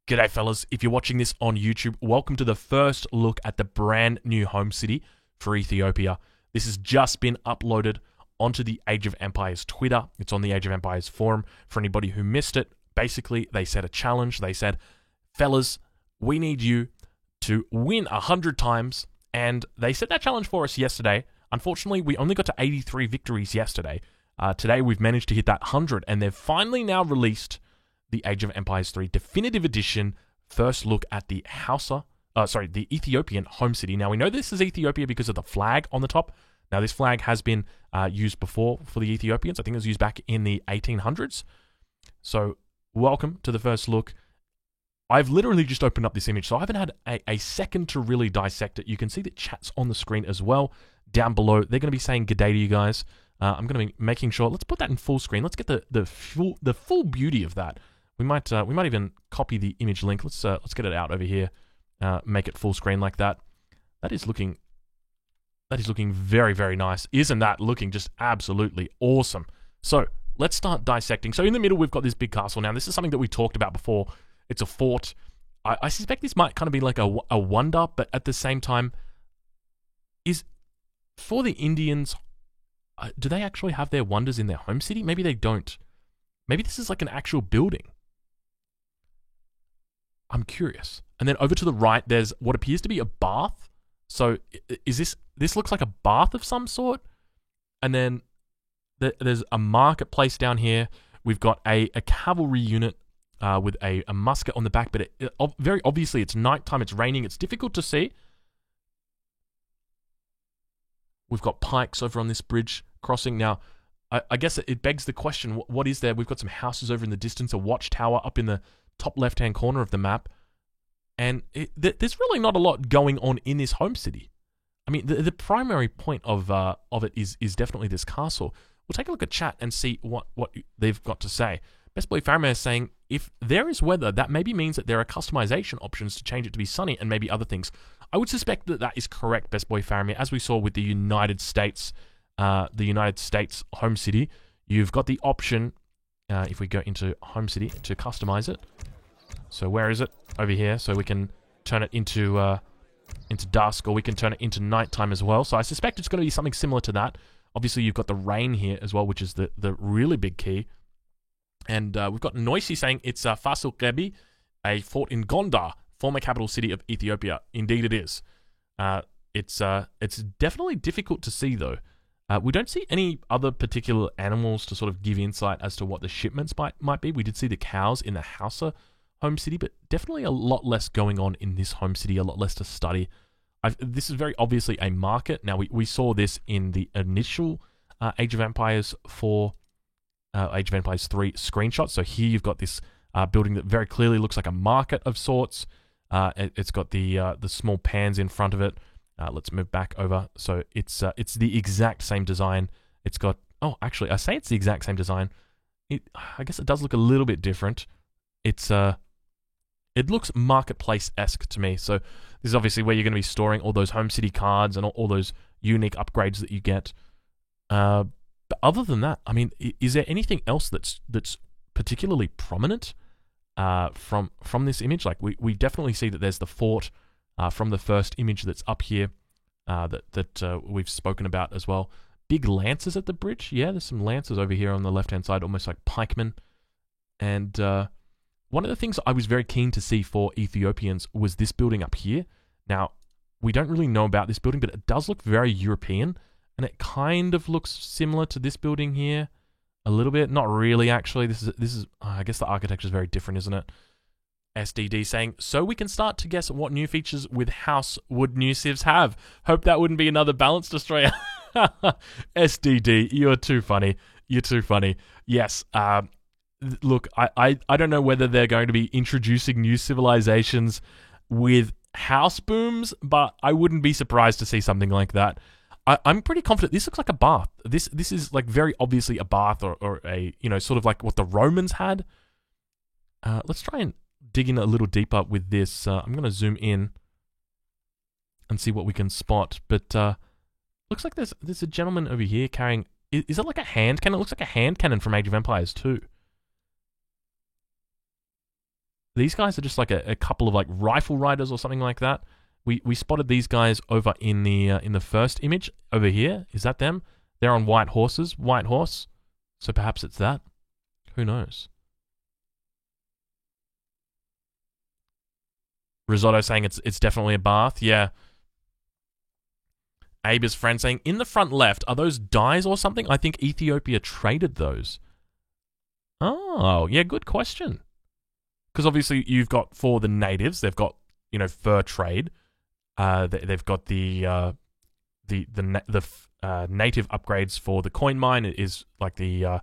G'day fellas, if you're watching this on YouTube, welcome to the first look at the brand new home city for Ethiopia. This has just been uploaded onto the Age of Empires Twitter. It's on the Age of Empires forum for anybody who missed it. Basically, they set a challenge. They said, fellas, we need you to win 100 times. And they set that challenge for us yesterday. Unfortunately, we only got to 83 victories yesterday. Today, we've managed to hit that 100, and they've finally now released the Age of Empires 3 Definitive Edition first look at the the Ethiopian home city. Now, we know this is Ethiopia because of the flag on the top. Now, this flag has been used before for the Ethiopians. I think it was used back in the 1800s. So, welcome to the first look. I've literally just opened up this image, so I haven't had a second to really dissect it. You can see the chat's on the screen as well. Down below, they're going to be saying good day to you guys. I'm going to be making sure. Let's put that in full screen. Let's get the full beauty of that. We might even copy the image link. Let's get it out over here. Make it full screen like that. That is looking very, very nice. Isn't that looking just absolutely awesome? So let's start dissecting. So in the middle, we've got this big castle. Now, this is something that we talked about before. It's a fort. I suspect this might kind of be like a wonder, but at the same time, is for the Indians, do they actually have their wonders in their home city? Maybe they don't. Maybe this is like an actual building. I'm curious. And then over to the right, there's what appears to be a bath. So is this looks like a bath of some sort? And then there's a marketplace down here. We've got a cavalry unit with a musket on the back, but very obviously it's nighttime, it's raining, it's difficult to see. We've got pikes over on this bridge crossing. Now, I guess it begs the question, what is there? We've got some houses over in the distance, a watchtower up in the top left-hand corner of the map. And there's really not a lot going on in this home city. I mean, the primary point of it is definitely this castle. We'll take a look at chat and see what they've got to say. Best Boy Faramir is saying, if there is weather, that maybe means that there are customization options to change it to be sunny and maybe other things. I would suspect that is correct, Best Boy Faramir. As we saw with the United States home city, you've got the option, if we go into home city, to customize it. So where is it? Over here. So we can turn it into dusk, or we can turn it into nighttime as well. So I suspect it's going to be something similar to that. Obviously, you've got the rain here as well, which is the really big key. And we've got Noisy saying it's Fasil Gebi, a fort in Gondar, former capital city of Ethiopia. Indeed it is. It's definitely difficult to see, though. We don't see any other particular animals to sort of give insight as to what the shipments might be. We did see the cows in the Hausa home city, but definitely a lot less going on in this home city, a lot less to study. This is very obviously a market. Now, we saw this in the initial Age of Empires 4, Age of Empires 3 screenshot. So here you've got this building that very clearly looks like a market of sorts. It's got the small pans in front of it. Let's move back over. So it's the exact same design. It's got, actually, I say it's the exact same design. I guess it does look a little bit different. It looks marketplace-esque to me. So this is obviously where you're going to be storing all those home city cards and all those unique upgrades that you get. But other than that, I mean, is there anything else that's particularly prominent from this image? Like we definitely see that there's the fort from the first image that's up here that we've spoken about as well. Big lances at the bridge. Yeah, there's some lances over here on the left-hand side, almost like pikemen. And one of the things I was very keen to see for Ethiopians was this building up here. Now, we don't really know about this building, but it does look very European, and it kind of looks similar to this building here a little bit. Not really, actually. This is I guess the architecture is very different, isn't it? SDD saying, so we can start to guess what new features with House would new civs have. Hope that wouldn't be another balance destroyer. SDD, you're too funny. You're too funny. Yes, look, I don't know whether they're going to be introducing new civilizations with house booms, but I wouldn't be surprised to see something like that. I'm pretty confident this looks like a bath. This is like very obviously a bath or a, sort of like what the Romans had. Let's try and dig in a little deeper with this. I'm going to zoom in and see what we can spot. But looks like there's a gentleman over here carrying... Is it like a hand cannon? It looks like a hand cannon from Age of Empires 2. These guys are just like a couple of like rifle riders or something like that. We spotted these guys over in the first image over here. Is that them? They're on white horses. White horse. So perhaps it's that. Who knows? Risotto saying it's definitely a bath. Yeah. Abe's friend saying, in the front left, are those dyes or something? I think Ethiopia traded those. Oh, yeah, good question. Because obviously you've got, for the natives, they've got, fur trade. They've got the native upgrades for the coin mine is like the,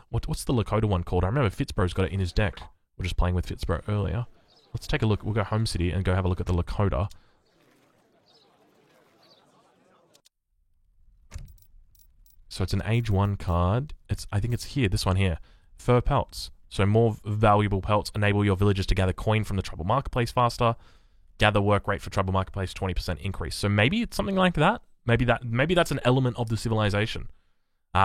what's the Lakota one called? I remember Fitzborough's got it in his deck. We're just playing with Fitzborough earlier. Let's take a look. We'll go home city and go have a look at the Lakota. So it's an age 1 card. I think it's here, this one here. Fur pelts. So more valuable pelts enable your villagers to gather coin from the tribal marketplace faster. Gather work rate for tribal marketplace 20% increase. So maybe it's something like that. Maybe that's an element of the civilization.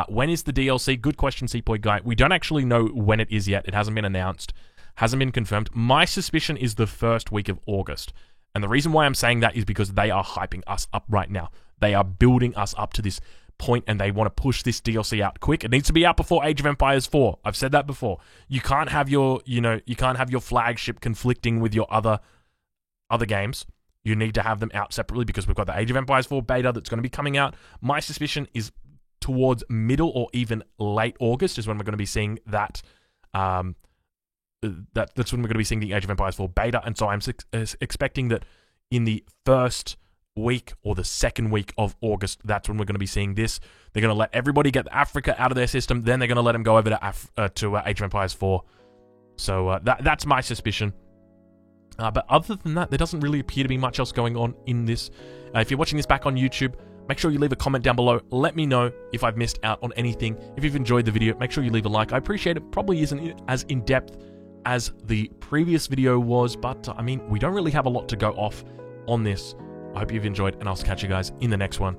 When is the DLC? Good question, Seapoy Guy. We don't actually know when it is yet. It hasn't been announced. Hasn't been confirmed. My suspicion is the first week of August. And the reason why I'm saying that is because they are hyping us up right now. They are building us up to this point, and they want to push this DLC out quick. It needs to be out before Age of Empires 4. I've said that before. You can't have your, you can't have your flagship conflicting with your other games. You need to have them out separately because we've got the Age of Empires 4 beta that's going to be coming out. My suspicion is towards middle or even late August is when we're going to be seeing that. That's when we're going to be seeing the Age of Empires 4 beta, and so I'm expecting that in the first week or the second week of August, that's when we're going to be seeing this. They're going to let everybody get Africa out of their system, then they're going to let them go over to Age of Empires 4. So that's my suspicion. But other than that, there doesn't really appear to be much else going on in this. If you're watching this back on YouTube, make sure you leave a comment down below. Let me know if I've missed out on anything. If you've enjoyed the video, make sure you leave a like. I appreciate it. Probably isn't as in-depth as the previous video was, but I mean, we don't really have a lot to go off on this. I hope you've enjoyed, and I'll catch you guys in the next one.